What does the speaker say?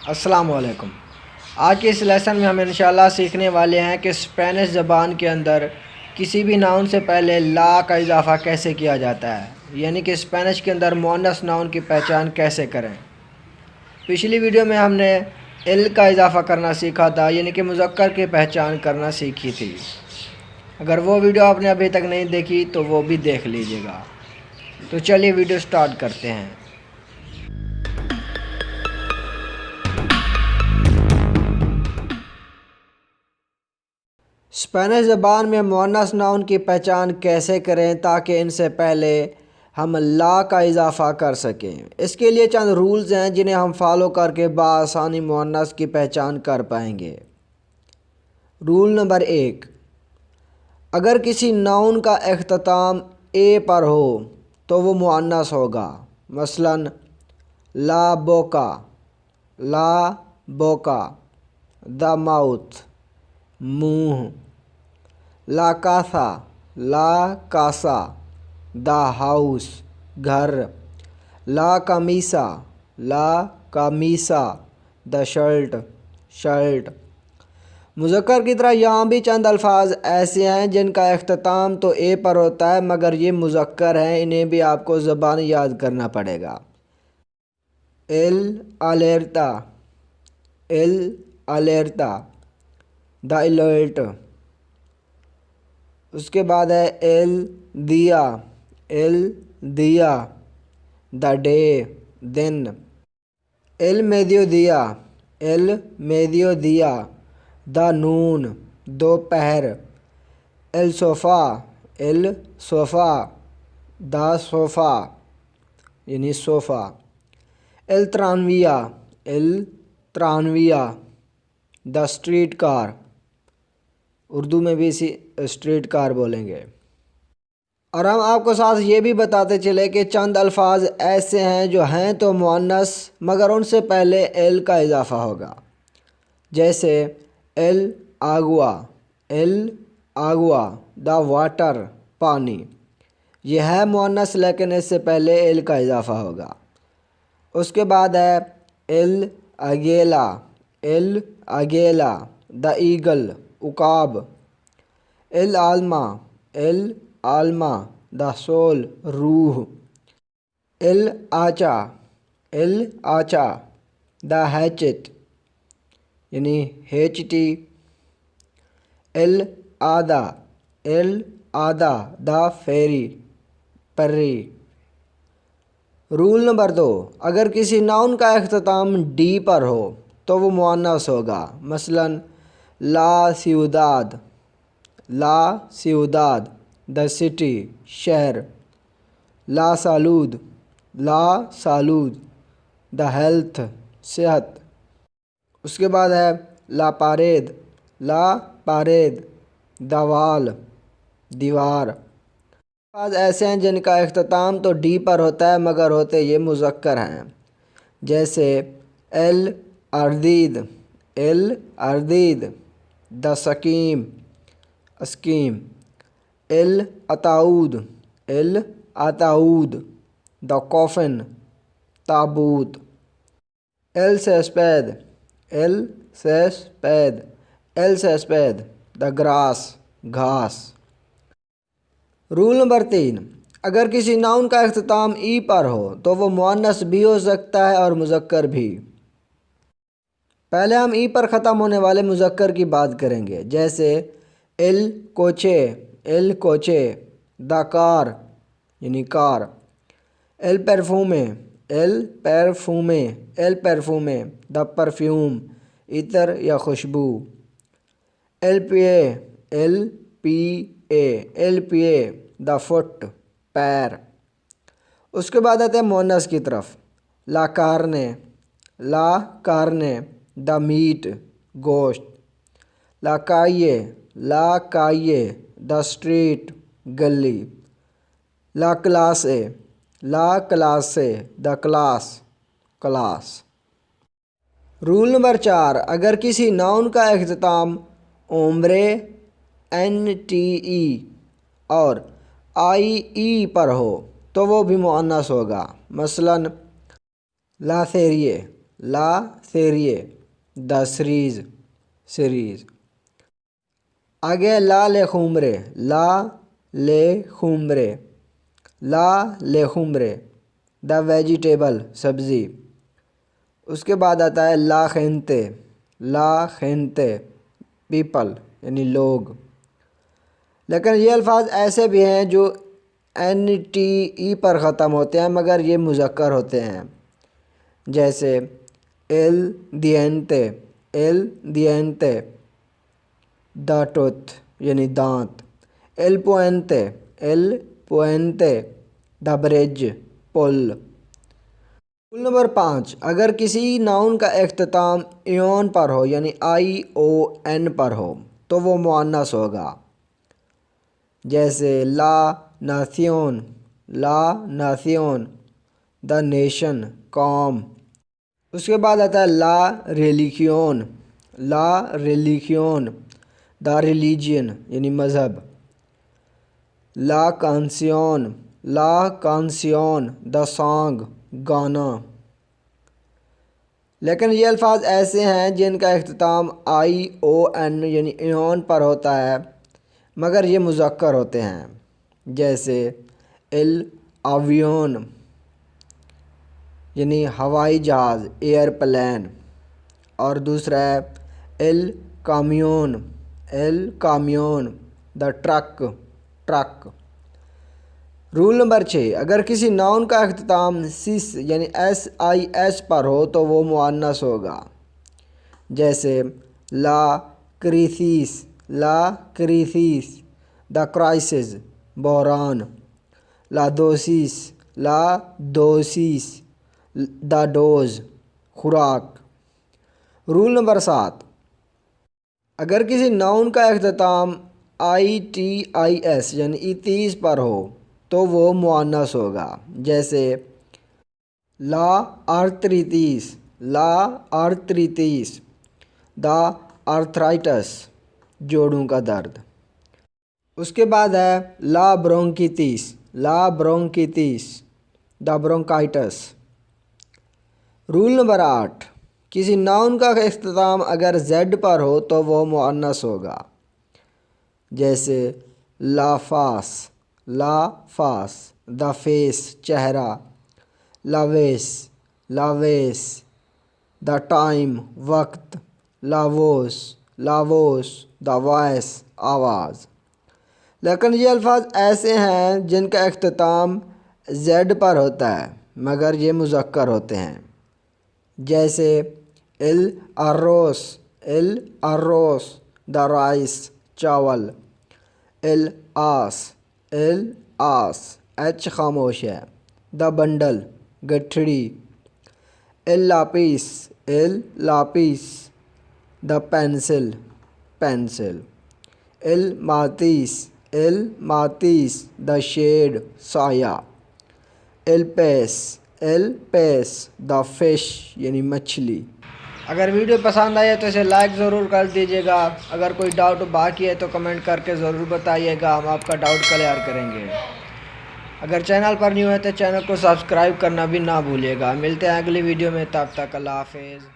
السلام علیکم۔ آج کے اس لیسن میں ہم انشاءاللہ سیکھنے والے ہیں کہ اسپینش زبان کے اندر کسی بھی ناؤن سے پہلے لا کا اضافہ کیسے کیا جاتا ہے، یعنی کہ اسپینش کے اندر مؤنث ناؤن کی پہچان کیسے کریں۔ پچھلی ویڈیو میں ہم نے ایل کا اضافہ کرنا سیکھا تھا، یعنی کہ مذکر کی پہچان کرنا سیکھی تھی۔ اگر وہ ویڈیو آپ نے ابھی تک نہیں دیکھی تو وہ بھی دیکھ لیجئے گا۔ تو چلیے ویڈیو سٹارٹ کرتے ہیں۔ اسپینش زبان میں مؤنث ناؤن کی پہچان کیسے کریں تاکہ ان سے پہلے ہم لا کا اضافہ کر سکیں۔ اس کے لیے چند رولز ہیں جنہیں ہم فالو کر کے بآسانی مؤنث کی پہچان کر پائیں گے۔ رول نمبر 1، اگر کسی ناؤن کا اختتام اے پر ہو تو وہ مؤنث ہوگا۔ مثلا لا بوکا، لا بوکا، دا ماؤتھ، منہ۔ لا کاسا، لا کاسا، دا ہاؤس، گھر۔ لا کمیسا، لا کمیسا، دا شرٹ، شرٹ۔ مذکر کی طرح یہاں بھی چند الفاظ ایسے ہیں جن کا اختتام تو اے پر ہوتا ہے مگر یہ مذکر ہیں، انہیں بھی آپ کو زبانی یاد کرنا پڑے گا۔ ایل الیرتا، ایل الیرتا، دا الرٹ۔ اس کے بعد ہے ایل دیا، ایل دیا، دا ڈے، دن۔ ایل میڈیو دیا، ایل میڈیو دیا، دا نون، دوپہر۔ ایل صوفا، ایل صوفا، دا صوفا، یعنی صوفا۔ ایل ترانویا، ایل ترانویا، دا اسٹریٹ کار۔ اردو میں بھی اسی اسٹریٹ کار بولیں گے۔ اور ہم آپ کو ساتھ یہ بھی بتاتے چلے کہ چند الفاظ ایسے ہیں جو ہیں تو مؤنث مگر ان سے پہلے ایل کا اضافہ ہوگا، جیسے ایل آگوا، ایل آگوا، دا واٹر، پانی۔ یہ ہے مؤنث لیکن اس سے پہلے ایل کا اضافہ ہوگا۔ اس کے بعد ہے ایل اگیلا، ایل اگیلا، دا ایگل، عقاب۔ ایل آلما، ایل آلما، دا سول، روح۔ ایل آچا، ایل آچا، دا ہیچٹ، یعنی ہیچٹی۔ ایل آدا، ایل آدا، دا فیری، پری۔ رول نمبر 2، اگر کسی ناؤن کا اختتام ڈی پر ہو تو وہ مؤنث ہوگا۔ مثلا لا سیوداد، لا سیوداد، دا سٹی، شہر۔ لا سالود، لا سالود، دا ہیلتھ، صحت۔ اس کے بعد ہے لا پارید، لا پارید، دا وال، دیوار۔ بعض ایسے ہیں جن کا اختتام تو ڈی پر ہوتا ہے مگر ہوتے یہ مذکر ہیں، جیسے ایل اردید، ایل اردید، دا سکیم، اسکیم۔ ایل اتاؤد، ایل اتاؤد، دا کوفن، تابوت۔ ایل سیسپید، ایل سیسپید، ایل سیسپید، دا گراس، گھاس۔ رول نمبر 3، اگر کسی ناؤن کا اختتام ای پر ہو تو وہ مؤنث بھی ہو سکتا ہے اور مذکر بھی۔ پہلے ہم ای پر ختم ہونے والے مذکر کی بات کریں گے، جیسے ایل کوچے، ایل کوچے، دا کار، یعنی کار۔ ایل پرفیومے، ایل پرفیومے، ایل پرفیومے، دا پرفیوم، عطر یا خوشبو۔ ایل پی اے، ایل پی اے، ایل پی اے، دا فٹ، پیر۔ اس کے بعد آتے ہیں مؤنث کی طرف۔ لا کارنے، لا کارنے، دا میٹ، گوشت۔ لا کائیے، لا کائیے، دا اسٹریٹ، گلی۔ لا کلاسے، لا کلاسے، the class, class. Roll number 4، اگر کسی ناؤن کا اختتام عمرے، این ٹی ای اور آئی ای پر ہو تو وہ بھی مؤنث ہوگا۔ مثلا لا سیریے، لا سیریے دا سیریز. آگے لا لیخومرے دا ویجیٹیبل سبزی. اس کے بعد آتا ہے لا خینتے پیپل یعنی لوگ. لیکن یہ الفاظ ایسے بھی ہیں جو این ٹی ای پر ختم ہوتے ہیں مگر یہ مذکر ہوتے ہیں، جیسے ایل دیئنتے دا ٹوتھ یعنی دانت. ایل پوئنتے دا برج پل. رول نمبر 5، اگر کسی ناؤن کا اختتام ایون پر ہو یعنی ION پر ہو تو وہ مؤنث ہوگا، جیسے لا ناسیون دا نیشن قوم. اس کے بعد آتا ہے لا ریلیجیون دا ریلیجین یعنی مذہب. لا کانسیون دا سانگ گانا. لیکن یہ الفاظ ایسے ہیں جن کا اختتام ION یعنی ایون پر ہوتا ہے مگر یہ مذکر ہوتے ہیں، جیسے ایل آویون یعنی ہوائی جہاز ایئر پلین، اور دوسرا ہے ایل کامیون دا ٹرک. رول نمبر 6، اگر کسی ناؤن کا اختتام سس یعنی SIS پر ہو تو وہ مؤنث ہوگا، جیسے لا کریسیس دا کرائسس بحران. لا دوسیس دا ڈوز خوراک. رول نمبر 7، اگر کسی ناؤن کا اختتام ITIS یعنی ایتیس پر ہو تو وہ مؤنث ہوگا، جیسے لا آرتریتیس دا آرتھرائٹس جوڑوں کا درد. اس کے بعد ہے لا برونکیتیس دا برونکائٹس. رول نمبر 8، کسی ناؤن کا اختتام اگر Z پر ہو تو وہ مؤنث ہوگا، جیسے لا فاس دا فیس چہرہ. لاویس دا ٹائم وقت. لاووس دا وائس آواز. لیکن یہ الفاظ ایسے ہیں جن کا اختتام Z پر ہوتا ہے مگر یہ مذکر ہوتے ہیں، جیسے ایل اروس دا رائس چاول. ایل آس ایچ خاموش ہے دا bundle گٹھڑی. L لاپیس the pencil. L ماتیس the shade سایہ. ایل پیس دا فش یعنی مچھلی. اگر ویڈیو پسند آئے تو اسے لائک ضرور کر دیجیے گا. اگر کوئی ڈاؤٹ باقی ہے تو کمنٹ کر کے ضرور بتائیے گا، ہم آپ کا ڈاؤٹ کلیئر کریں گے. اگر چینل پر نیو ہے تو چینل کو سبسکرائب کرنا بھی نہ بھولیے گا. ملتے ہیں اگلی ویڈیو میں، تب تک اللہ حافظ.